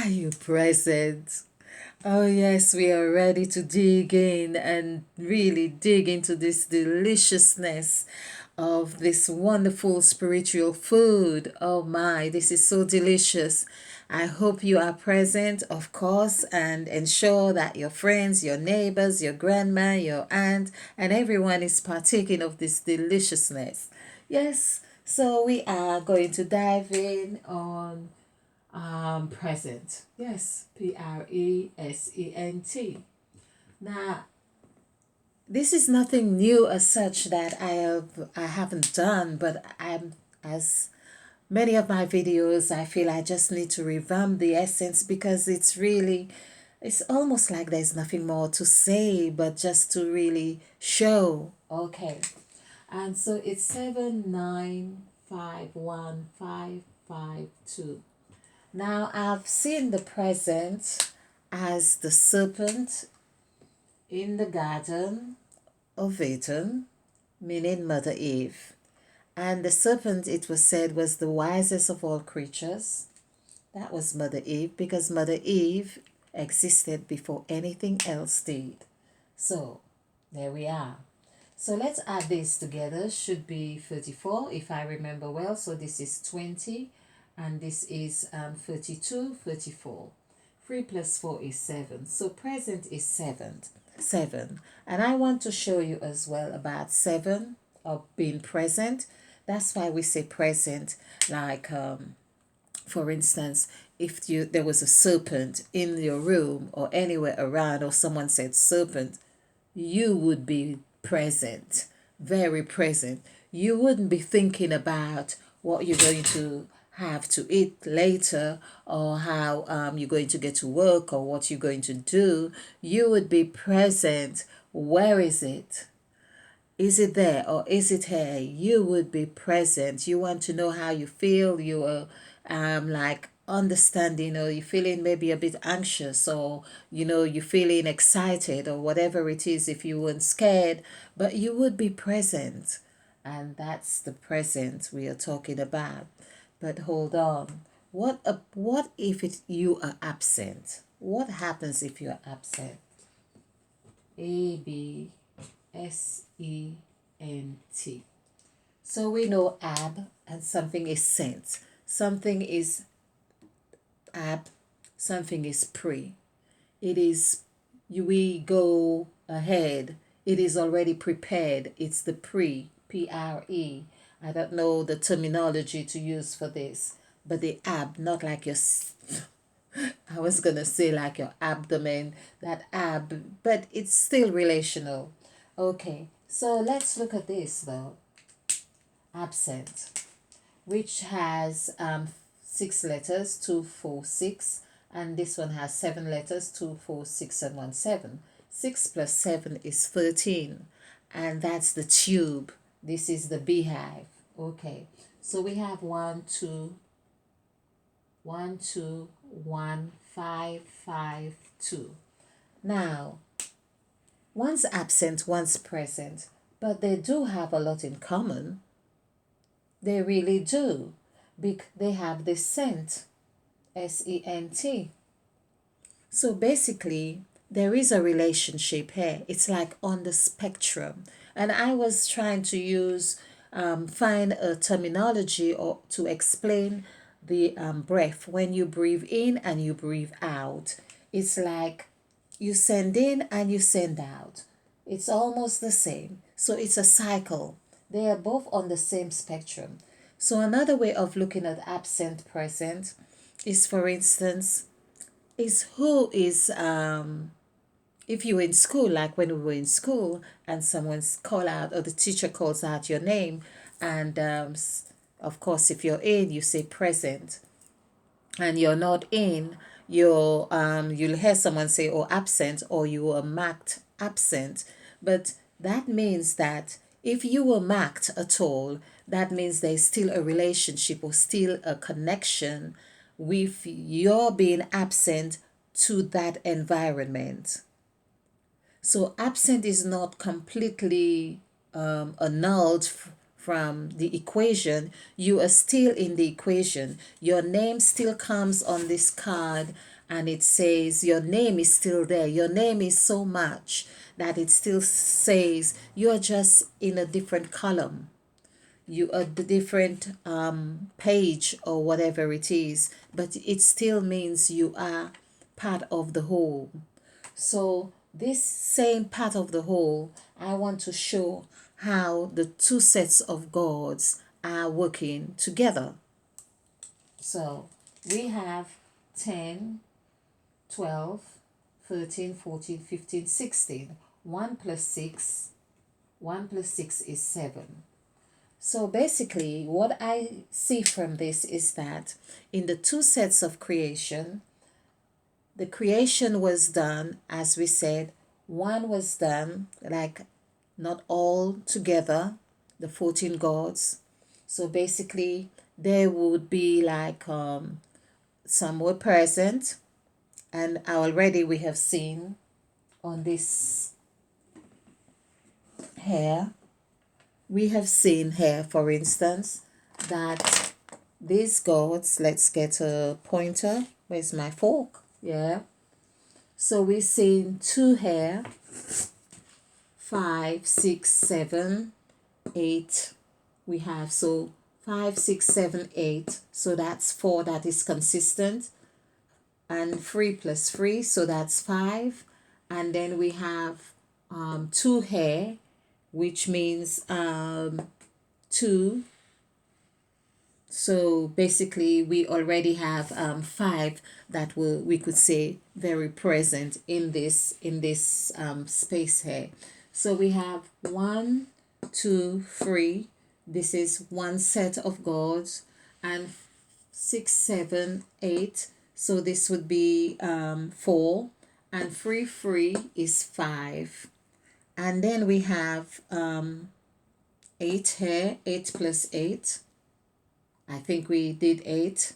Are you present? Oh, yes, we are ready to dig in and really dig into this deliciousness of this wonderful spiritual food. Oh, my, this is so delicious. I hope you are present, of course, and ensure that your friends, your neighbors, your grandma, your aunt, and everyone is partaking of this deliciousness. Yes, so we are going to dive in on present. Yes, present. Now, this is nothing new as such that I haven't done, but I'm as many of my videos, I feel I just need to revamp the essence because it's almost like there's nothing more to say but just to really show. Okay. And so it's 7951552. Now I've seen the present as the serpent in the garden of Eden, meaning Mother Eve. And the serpent, it was said, was the wisest of all creatures. That was Mother Eve because Mother Eve existed before anything else did. So there we are. So let's add this together. Should be 34 if I remember well. So this is 20 and this is 32, 34. 3 plus 4 is 7. So present is 7. 7. And I want to show you as well about 7 of being present. That's why we say present, like for instance, if there was a serpent in your room or anywhere around, or someone said serpent, you would be present, very present. You wouldn't be thinking about what you're going to have to eat later or how you're going to get to work or what you're going to do. You would be present. Where is it? Is it there or is it here? You would be present. You want to know how you feel. You are like understanding, or you're feeling maybe a bit anxious, or you're feeling excited or whatever it is, if you weren't scared, but you would be present. And that's the present we are talking about. But hold on. What if you are absent? What happens if you are absent? Absent. So we know ab and something is sent. Something is ab, something is pre. It is we go ahead. It is already prepared. It's the pre. I don't know the terminology to use for this, but the ab, not like your I was gonna say like your abdomen, that ab, but it's still relational. Okay, so let's look at this though. Absent, which has 6 letters, 2, 4, 6, and this one has 7 letters, 2, 4, 6, and 1, 7. 6 plus 7 is 13, and that's the tube. This is the beehive. Okay, so we have 1, 2, 1, 2, 1, 5, 5, 2. Now, one's absent, one's present, but they do have a lot in common. They really do. They have this scent, SENT. So basically, there is a relationship here. It's like on the spectrum. And I was trying to find a terminology or to explain the breath. When you breathe in and you breathe out, it's like you send in and you send out. It's almost the same. So it's a cycle. They are both on the same spectrum. So another way of looking at absent present is, for instance, is who is if you're in school, like when we were in school and someone's call out or the teacher calls out your name, and of course if you're in, you say present, and you're not in, you'll hear someone say, oh, absent, or you are marked absent. But that means that if you were marked at all, that means there's still a relationship or still a connection with your being absent to that environment. So absent is not completely annulled from the equation, you are still in the equation. Your name still comes on this card, and it says your name is still there. Your name is so much that it still says you're just in a different column. You are the different page or whatever it is, but it still means you are part of the whole. So this same part of the whole, I want to show how the two sets of gods are working together. So we have 10, 12, 13, 14, 15, 16. 1 plus 6, 1 plus 6 is 7. So basically, what I see from this is that in the two sets of creation, the creation was done, as we said, one was done like not all together, the 14 gods. So basically, there would be like some were present, and already we have seen on this here, we have seen here, for instance, that these gods, let's get a pointer. Where's my fork? Yeah. So we've seen two here, 5, 6, 7, 8. We have so 5, 6, 7, 8. So that's 4 that is consistent. And 3 plus 3, so that's 5. And then we have 2 here, which means 2. So basically, we already have 5 that we could say very present in this space here. So we have 1, 2, 3. This is one set of gods, and 6, 7, 8. So this would be 4, and 3, 3 is 5. And then we have 8 here, 8 plus 8. I think we did 8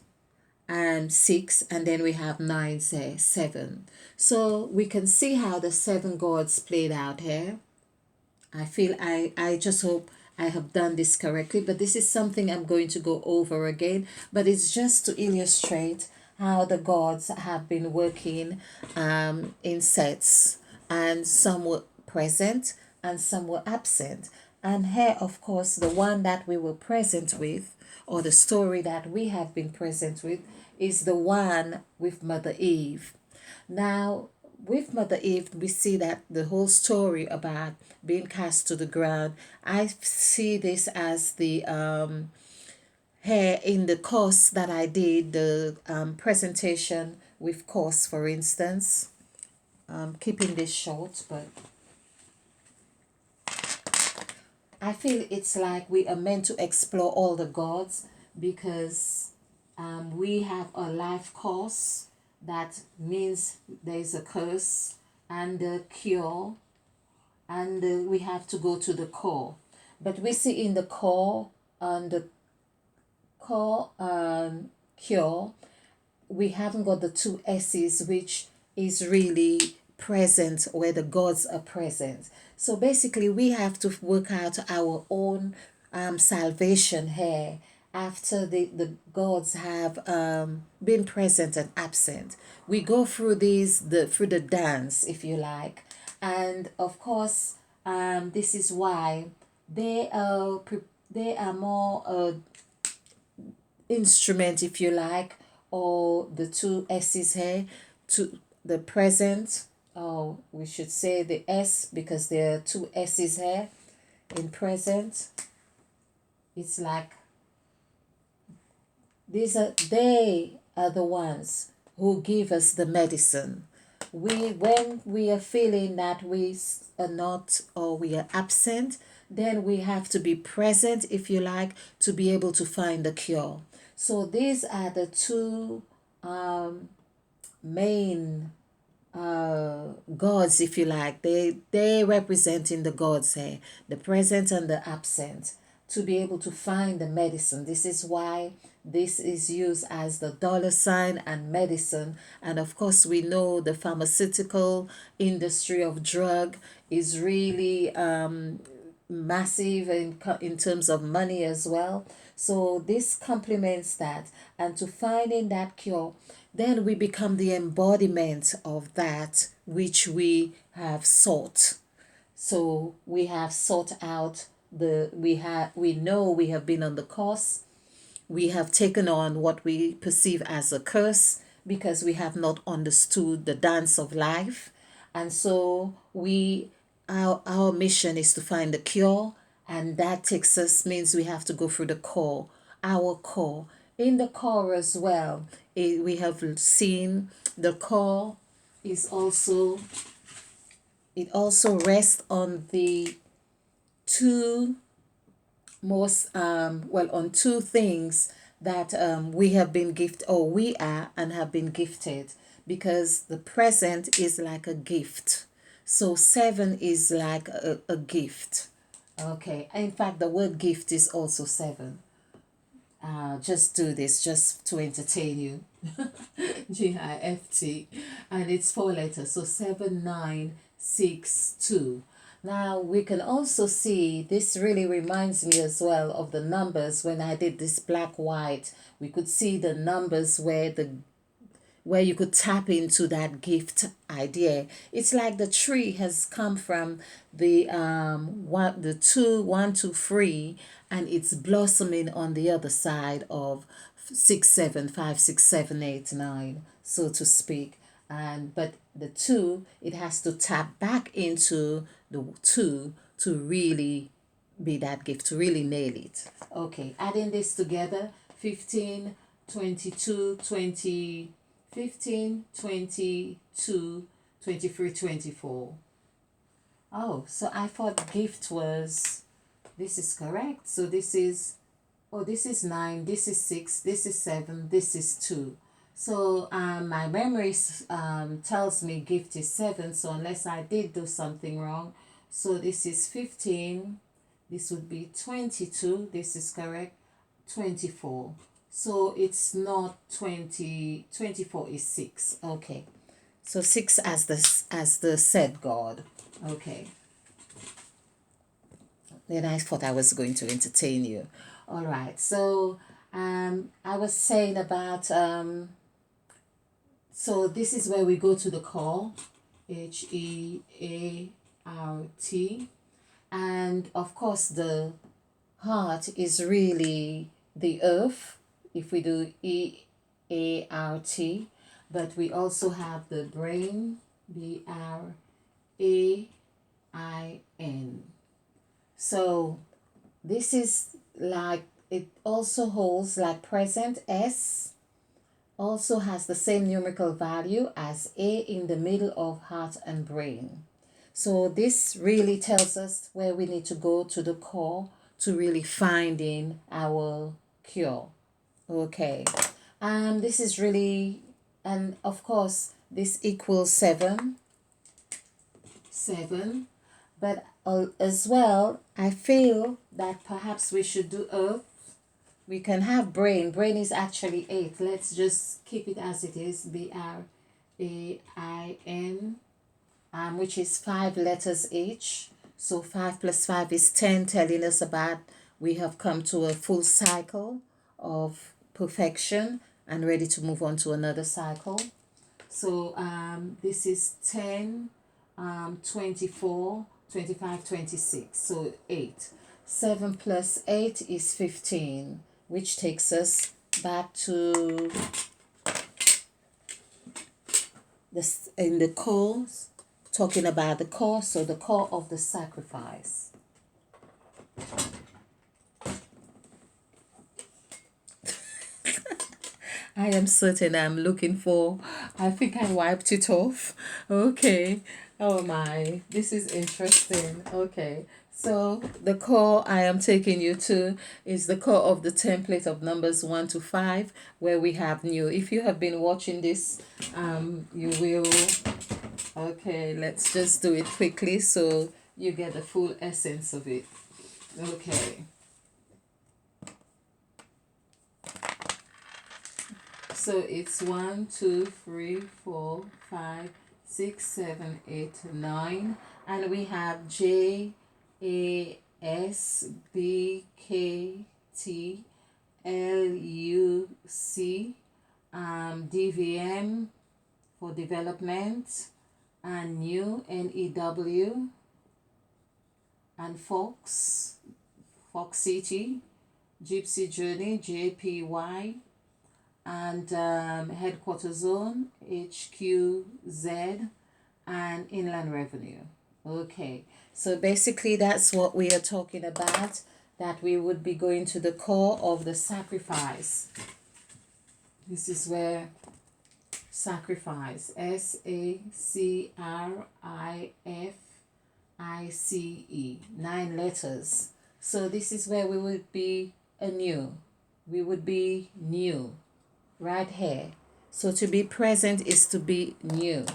and 6, and then we have 9, say 7. So we can see how the 7 gods played out here. I feel I just hope I have done this correctly, but this is something I'm going to go over again. But it's just to illustrate how the gods have been working in sets, and some were present and some were absent. And here, of course, the one that we were present with, or the story that we have been present with, is the one with Mother Eve. Now, with Mother Eve, we see that the whole story about being cast to the ground, I see this as the here in the course that I did, the presentation with course, for instance. Keeping this short, but I feel it's like we are meant to explore all the gods, because we have a life course that means there is a curse and a cure, and we have to go to the core. But we see in the core and the core cure, we haven't got the two S's, which is really present where the gods are present. So basically, we have to work out our own salvation here after the gods have been present and absent. We go through through the dance, if you like, and of course, this is why they are more instrument, if you like, or the two S's here to the present, or we should say the S, because there are two S's here in present. It's like they are the ones who give us the medicine. When we are feeling that we are not, or we are absent, then we have to be present, if you like, to be able to find the cure. So these are the two main gods, if you like. They representing the gods here, the present and the absent, to be able to find the medicine. This is why this is used as the dollar sign and medicine. And of course, we know the pharmaceutical industry of drug is really massive in terms of money as well. So this complements that. And to finding that cure, then we become the embodiment of that which we have sought. So we have sought out we know we have been on the course. We have taken on what we perceive as a curse because we have not understood the dance of life. And so our mission is to find the cure, and that takes us means we have to go through the core, our core. In the core as well, we have seen the core is also it also rests on the two most on two things that we have been gifted, or we are and have been gifted, because the present is like a gift. So seven is like a gift. Okay, in fact the word gift is also seven. Just do this just to entertain you. GIFT, and it's four letters, so 7962. Now we can also see this really reminds me as well of the numbers when I did this black white. We could see the numbers where you could tap into that gift idea. It's like the tree has come from the the two, 1 2 3, and it's blossoming on the other side of 6 7 5 6 7 8 9, so to speak. And but the two, it has to tap back into the two to really be that gift, to really nail it. Okay, adding this together, 15, 22, 20, 15, 22, 23, 24. Oh, so I thought gift was, this is correct. So this is, oh, this is 9, this is 6, this is 7, this is 2. So my memory tells me gift is 7, so unless I did do something wrong. So this is 15, this would be 22, this is correct, 24. So it's not 20, 24 is 6. Okay. So 6 as the said God. Okay. Then I thought I was going to entertain you. All right. So I was saying about so this is where we go to the core, HEART, and of course the heart is really the earth if we do EART, but we also have the brain, BRAIN. So this is like, it also holds like present S, also has the same numerical value as A in the middle of heart and brain. So this really tells us where we need to go to the core to really finding our cure. Okay. This is really, and of course this equals 7. But as well, I feel that perhaps we should do earth. We can have brain. Brain is actually 8. Let's just keep it as it is. BRAIN, which is 5 letters each. So 5 plus 5 is 10, telling us about we have come to a full cycle of perfection and ready to move on to another cycle. So this is 10, 24, 25, 26. So 8. 7 plus 8 is 15, which takes us back to this in the core, talking about the core, so the core of the sacrifice. I am certain I'm looking for, I think I wiped it off. Okay. Oh my, this is interesting. Okay. So the core I am taking you to is the core of the template of numbers 1 to 5, where we have new. If you have been watching this, you will. Okay, let's just do it quickly so you get the full essence of it. Okay. So it's 1, 2, 3, 4, 5, 6, 7, 8, 9, and we have JAM SBKTLUC, DVM for development, and new, NEW, and Fox, Fox City, Gypsy Journey, JPY, and headquarters zone, HQZ, and inland revenue. Okay, so basically that's what we are talking about, that we would be going to the core of the sacrifice. This is where sacrifice, SACRIFICE, 9 letters. So this is where we would be anew. We would be new right here. So to be present is to be new.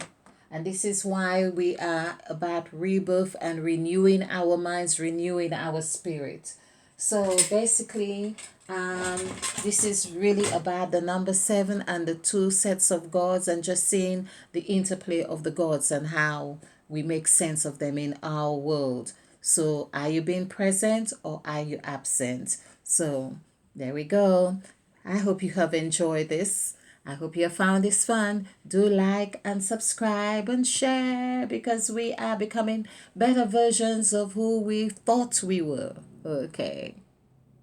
And this is why we are about rebirth and renewing our minds, renewing our spirit. So basically, this is really about the number 7 and the 2 sets of gods, and just seeing the interplay of the gods and how we make sense of them in our world. So are you being present or are you absent? So there we go. I hope you have enjoyed this. I hope you have found this fun. Do like and subscribe and share, because we are becoming better versions of who we thought we were. Okay.